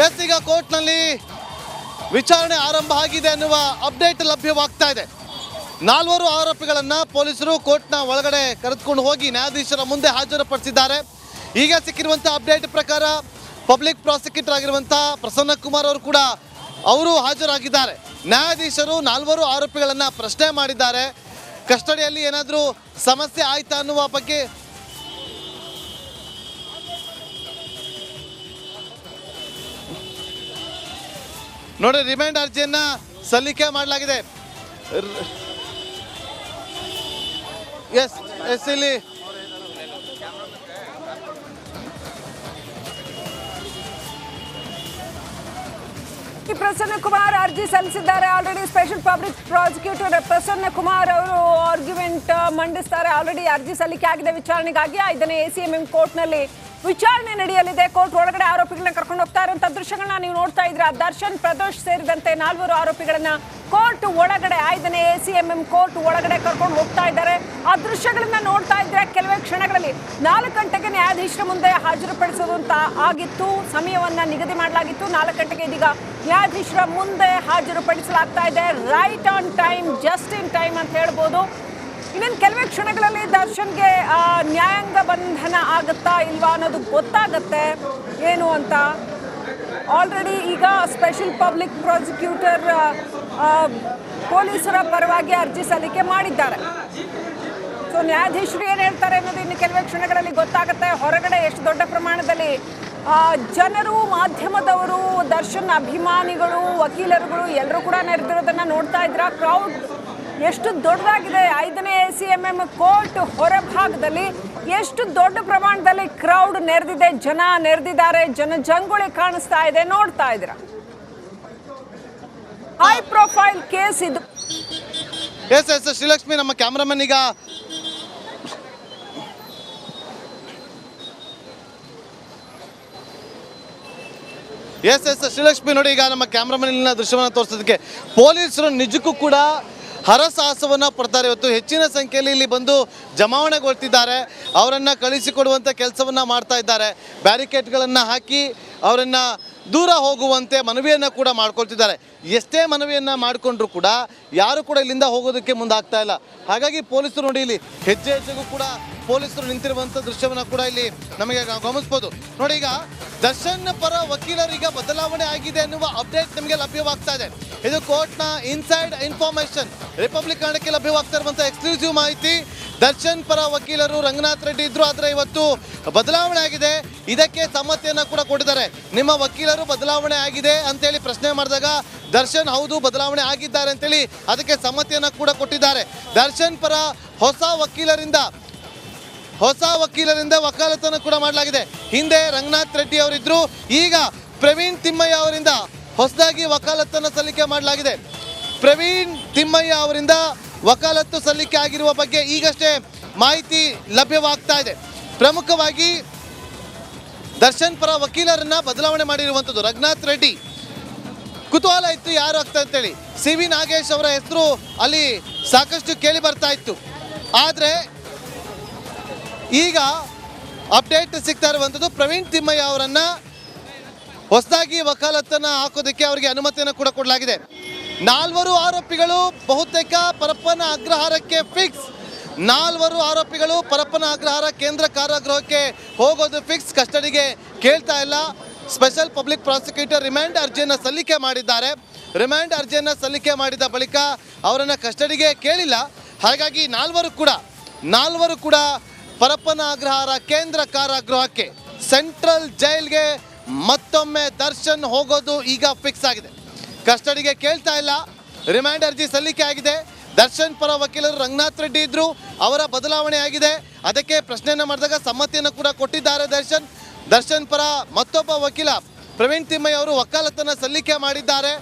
S, ಈಗ ಕೋರ್ಟ್ನಲ್ಲಿ ವಿಚಾರಣೆ ಆರಂಭ ಆಗಿದೆ ಅನ್ನುವ ಅಪ್ಡೇಟ್ ಲಭ್ಯವಾಗ್ತಾ ಇದೆ. 4 ಆರೋಪಿಗಳನ್ನು ಪೊಲೀಸರು ಕೋರ್ಟ್ನ ಒಳಗಡೆ ಕರೆದುಕೊಂಡು ಹೋಗಿ ನ್ಯಾಯಾಧೀಶರ ಮುಂದೆ ಹಾಜರುಪಡಿಸಿದ್ದಾರೆ. ಈಗ ಸಿಕ್ಕಿರುವಂಥ ಅಪ್ಡೇಟ್ ಪ್ರಕಾರ ಪಬ್ಲಿಕ್ ಪ್ರಾಸಿಕ್ಯೂಟರ್ ಆಗಿರುವಂಥ ಪ್ರಸನ್ನ ಕುಮಾರ್ ಅವರು ಕೂಡ ಹಾಜರಾಗಿದ್ದಾರೆ. ನ್ಯಾಯಾಧೀಶರು 4 ಆರೋಪಿಗಳನ್ನು ಪ್ರಶ್ನೆ ಮಾಡಿದ್ದಾರೆ. ಕಸ್ಟಡಿಯಲ್ಲಿ ಏನಾದರೂ ಸಮಸ್ಯೆ ಆಯ್ತಾ ಅನ್ನುವ ಬಗ್ಗೆ ನೋಡಿ ರಿಮೈಂಡ್ ಅರ್ಜಿಯನ್ನ ಸಲ್ಲಿಕೆ ಮಾಡಲಾಗಿದೆ. ಎಸ್ ಇಲ್ಲಿ ಪ್ರಸನ್ನ ಕುಮಾರ್ ಅರ್ಜಿ ಸಲ್ಲಿಸಿದ್ದಾರೆ. Already special public prosecutor Prasanna Kumar ಅವರು ಆರ್ಗ್ಯುಮೆಂಟ್ ಮಂಡಿಸ್ತಾರೆ. ಆಲ್ರೆಡಿ ಅರ್ಜಿ ಸಲ್ಲಿಕೆ ಆಗಿದೆ ವಿಚಾರಣೆಗಾಗಿ. 5ನೇ ACMM ಕೋರ್ಟ್ನಲ್ಲಿ ವಿಚಾರಣೆ ನಡೆಯಲಿದೆ. ಕೋರ್ಟ್ ಒಳಗಡೆ ಆರೋಪಿಗಳನ್ನ ಕರ್ಕೊಂಡು ಹೋಗ್ತಾ ಇರುವಂತಹ ದೃಶ್ಯಗಳನ್ನ ನೀವು ನೋಡ್ತಾ ಇದ್ರೆ ದರ್ಶನ್, ಪ್ರದೋಷ್ ಸೇರಿದಂತೆ 4 ಆರೋಪಿಗಳನ್ನ ಕೋರ್ಟ್ ಒಳಗಡೆ 5ನೇ ACMM ಕೋರ್ಟ್ ಒಳಗಡೆ ಕರ್ಕೊಂಡು ಹೋಗ್ತಾ ಇದ್ದಾರೆ. ಆ ದೃಶ್ಯಗಳನ್ನ ನೋಡ್ತಾ ಇದ್ರೆ ಕೆಲವೇ ಕ್ಷಣಗಳಲ್ಲಿ 4 ಗಂಟೆಗೆ ನ್ಯಾಯಾಧೀಶರ ಮುಂದೆ ಹಾಜರುಪಡಿಸೋದು ಅಂತ ಆಗಿತ್ತು. ಸಮಯವನ್ನ ನಿಗದಿ ಮಾಡಲಾಗಿತ್ತು. 4 ಗಂಟೆಗೆ ಇದೀಗ ನ್ಯಾಯಾಧೀಶರ ಮುಂದೆ ಹಾಜರುಪಡಿಸಲಾಗ್ತಾ ಇದೆ. Right on time, just in time ಅಂತ ಹೇಳ್ಬೋದು. ಇನ್ನೊಂದು ಕೆಲವೇ ಕ್ಷಣಗಳಲ್ಲಿ ದರ್ಶನ್ಗೆ ನ್ಯಾಯಾಂಗ ಬಂಧನ ಆಗುತ್ತಾ ಇಲ್ವಾ ಅನ್ನೋದು ಗೊತ್ತಾಗತ್ತೆ ಏನು ಅಂತ. ಆಲ್ರೆಡಿ ಈಗ ಸ್ಪೆಷಲ್ ಪಬ್ಲಿಕ್ ಪ್ರಾಸಿಕ್ಯೂಟರ್ ಪೊಲೀಸರ ಪರವಾಗಿ ಅರ್ಜಿ ಸಲ್ಲಿಕೆ ಮಾಡಿದ್ದಾರೆ. ಸೊ ನ್ಯಾಯಾಧೀಶರು ಏನು ಹೇಳ್ತಾರೆ ಅನ್ನೋದು ಇನ್ನು ಕೆಲವೇ ಕ್ಷಣಗಳಲ್ಲಿ ಗೊತ್ತಾಗುತ್ತೆ. ಹೊರಗಡೆ ಎಷ್ಟು ದೊಡ್ಡ ಪ್ರಮಾಣದಲ್ಲಿ ಜನರು, ಮಾಧ್ಯಮದವರು, ದರ್ಶನ್ ಅಭಿಮಾನಿಗಳು, ವಕೀಲರುಗಳು ಎಲ್ಲರೂ ಕೂಡ ನೆರೆದಿರೋದನ್ನ ನೋಡ್ತಾ ಇದ್ರ. ಕ್ರೌಡ್ ಎಷ್ಟು ದೊಡ್ಡದಾಗಿದೆ. 5ನೇ ACMM ಕೋರ್ಟ್ ಹೊರಭಾಗದಲ್ಲಿ ಎಷ್ಟು ದೊಡ್ಡ ಪ್ರಮಾಣದಲ್ಲಿ ಕ್ರೌಡ್ ನೆರೆದಿದೆ, ಜನ ನೆರೆದಿದ್ದಾರೆ, ಜನಜಂಗುಳಿ ಕಾಣಿಸ್ತಾ ಇದೆ, ನೋಡ್ತಾ ಇದ್ದೀರಾ. ಹೈ ಪ್ರೊಫೈಲ್ ಕೇಸ್ ಇದು. ಎಸ್ ಶ್ರೀಲಕ್ಷ್ಮಿ ನಮ್ಮ ಕ್ಯಾಮ್ರಾಮನ್ ಈಗ ಶ್ರೀಲಕ್ಷ್ಮಿ ನೋಡಿ, ಈಗ ನಮ್ಮ ಕ್ಯಾಮ್ರಾಮನ್ ದೃಶ್ಯವನ್ನು ತೋರಿಸೋದಕ್ಕೆ ಪೊಲೀಸರು ನಿಜಕ್ಕೂ ಕೂಡ ಹರಸಾಹಸವನ್ನು ಪಡ್ತಾರೆ. ಇವತ್ತು ಹೆಚ್ಚಿನ ಸಂಖ್ಯೆಯಲ್ಲಿ ಇಲ್ಲಿ ಬಂದು ಜಮಾವಣೆಗೊಳ್ತಿದ್ದಾರೆ. ಅವರನ್ನು ಕಳಿಸಿಕೊಡುವಂಥ ಕೆಲಸವನ್ನು ಮಾಡ್ತಾ ಇದ್ದಾರೆ. ಬ್ಯಾರಿಕೇಡ್ಗಳನ್ನು ಹಾಕಿ ಅವರನ್ನು ದೂರ ಹೋಗುವಂತೆ ಮನವಿಯನ್ನು ಕೂಡ ಮಾಡ್ಕೊಳ್ತಿದ್ದಾರೆ. ಎಷ್ಟೇ ಮನವಿಯನ್ನು ಮಾಡಿಕೊಂಡ್ರು ಕೂಡ ಯಾರು ಕೂಡ ಇಲ್ಲಿಂದ ಹೋಗೋದಕ್ಕೆ ಮುಂದಾಗ್ತಾ ಇಲ್ಲ. ಹಾಗಾಗಿ ಪೊಲೀಸರು ನೋಡಿ ಇಲ್ಲಿ ಹೆಜ್ಜೆಗೂ ಕೂಡ ಪೊಲೀಸರು ನಿಂತಿರುವಂಥ ದೃಶ್ಯವನ್ನು ಕೂಡ ಇಲ್ಲಿ ನಮಗೆ ಗಮನಿಸ್ಬೋದು. ನೋಡಿ, ಈಗ ದರ್ಶನ್ ಪರ ವಕೀಲರಿಗೆ ಬದಲಾವಣೆ ಆಗಿದೆ ಅನ್ನುವ ಅಪ್ಡೇಟ್ ನಮಗೆ ಲಭ್ಯವಾಗ್ತಾ ಇದೆ. ಇದು ಕೋರ್ಟ್ನ ಇನ್ಸೈಡ್ ಇನ್ಫಾರ್ಮೇಶನ್, ರಿಪಬ್ಲಿಕ್ ಕನ್ನಡಕ್ಕೆ ಲಭ್ಯವಾಗ್ತಾ ಇರುವಂಥ ಎಕ್ಸ್ಕ್ಲೂಸಿವ್ ಮಾಹಿತಿ. ದರ್ಶನ್ ಪರ ವಕೀಲರು ರಂಗನಾಥ್ ರೆಡ್ಡಿ ಇದ್ರು, ಆದರೆ ಇವತ್ತು ಬದಲಾವಣೆ ಆಗಿದೆ. ಇದಕ್ಕೆ ಸಮ್ಮತಿಯನ್ನು ಕೂಡ ಕೊಟ್ಟಿದ್ದಾರೆ. ನಿಮ್ಮ ವಕೀಲರು ಬದಲಾವಣೆ ಆಗಿದೆ ಅಂತೇಳಿ ಪ್ರಶ್ನೆ ಮಾಡಿದಾಗ ದರ್ಶನ್ ಹೌದು ಬದಲಾವಣೆ ಆಗಿದ್ದಾರೆ ಅಂತೇಳಿ ಅದಕ್ಕೆ ಸಮ್ಮತಿಯನ್ನು ಕೂಡ ಕೊಟ್ಟಿದ್ದಾರೆ. ದರ್ಶನ್ ಪರ ಹೊಸ ವಕೀಲರಿಂದ ವಕಾಲತನ್ನು ಕೂಡ ಮಾಡಲಾಗಿದೆ. ಹಿಂದೆ ರಂಗನಾಥ್ ರೆಡ್ಡಿ ಅವರಿದ್ರು, ಈಗ ಪ್ರವೀಣ್ ತಿಮ್ಮಯ್ಯ ಅವರಿಂದ ಹೊಸದಾಗಿ ವಕಾಲತನ್ನು ಸಲ್ಲಿಕೆ ಮಾಡಲಾಗಿದೆ. ಪ್ರವೀಣ್ ತಿಮ್ಮಯ್ಯ ಅವರಿಂದ ವಕಾಲತ್ತು ಸಲ್ಲಿಕೆ ಆಗಿರುವ ಬಗ್ಗೆ ಈಗಷ್ಟೇ ಮಾಹಿತಿ ಲಭ್ಯವಾಗ್ತಾ ಇದೆ. ಪ್ರಮುಖವಾಗಿ ದರ್ಶನ್ ಪರ ವಕೀಲರನ್ನ ಬದಲಾವಣೆ ಮಾಡಿರುವಂಥದ್ದು ರಂಗನಾಥ್ ರೆಡ್ಡಿ. ಕುತೂಹಲ ಇತ್ತು ಯಾರು ಆಗ್ತಾ ಅಂತೇಳಿ. CV ನಾಗೇಶ್ ಅವರ ಹೆಸರು ಅಲ್ಲಿ ಸಾಕಷ್ಟು ಕೇಳಿ ಬರ್ತಾ ಇತ್ತು. ಆದರೆ ಈಗ ಅಪ್ಡೇಟ್ ಸಿಗ್ತಾ ಇರುವಂಥದ್ದು ಪ್ರವೀಣ್ ತಿಮ್ಮಯ್ಯ ಅವರನ್ನ ಹೊಸದಾಗಿ ವಕಾಲತ್ತನ್ನು ಹಾಕೋದಕ್ಕೆ ಅವರಿಗೆ ಅನುಮತಿಯನ್ನು ಕೂಡ ಕೊಡಲಾಗಿದೆ. 4 ಆರೋಪಿಗಳು ಬಹುತೇಕ ಪರಪ್ಪನ ಅಗ್ರಹಾರಕ್ಕೆ ಫಿಕ್ಸ್. 4 ಆರೋಪಿಗಳು ಪರಪ್ಪನ ಅಗ್ರಹಾರ ಕೇಂದ್ರ ಕಾರಾಗೃಹಕ್ಕೆ ಹೋಗೋದು ಫಿಕ್ಸ್. ಕಸ್ಟಡಿಗೆ ಕೇಳ್ತಾ ಇಲ್ಲ. ಸ್ಪೆಷಲ್ ಪಬ್ಲಿಕ್ ಪ್ರಾಸಿಕ್ಯೂಟರ್ ರಿಮೈಂಡ್ ಅರ್ಜಿಯನ್ನು ಸಲ್ಲಿಕೆ ಮಾಡಿದ್ದಾರೆ. ರಿಮೈಂಡ್ ಅರ್ಜಿಯನ್ನು ಸಲ್ಲಿಕೆ ಮಾಡಿದ ಬಳಿಕ ಅವರನ್ನು ಕಸ್ಟಡಿಗೆ ಕೇಳಿಲ್ಲ. ಹಾಗಾಗಿ 4 ಕೂಡ ಪರಪ್ಪನ ಅಗ್ರಹಾರ ಕೇಂದ್ರ ಕಾರಾಗೃಹಕ್ಕೆ, ಸೆಂಟ್ರಲ್ ಜೈಲ್ಗೆ ಮತ್ತೊಮ್ಮೆ ದರ್ಶನ್ ಹೋಗೋದು ಈಗ ಫಿಕ್ಸ್ ಆಗಿದೆ. ಕಸ್ಟಡಿಗೆ ಕೇಳ್ತಾ ಇಲ್ಲ. ರಿಮೈಂಡ್ ಅರ್ಜಿ ಸಲ್ಲಿಕೆ ಆಗಿದೆ. ದರ್ಶನ್ ಪರ ವಕೀಲರು ರಂಗನಾಥ್ ರೆಡ್ಡಿ ಇದ್ರು, ಅವರ ಬದಲಾವಣೆ ಆಗಿದೆ. ಅದಕ್ಕೆ ಪ್ರಶ್ನೆಯನ್ನು ಮಾಡಿದಾಗ ಸಮ್ಮತಿಯನ್ನು ಕೂಡ ಕೊಟ್ಟಿದ್ದಾರೆ ದರ್ಶನ್ ಪರ ಮತ್ತೊಬ್ಬ ವಕೀಲ ಪ್ರವೀಣ್ ತಿಮ್ಮಯ್ಯ ಅವರು ವಕಾಲತನ್ನು ಸಲ್ಲಿಕೆ ಮಾಡಿದ್ದಾರೆ.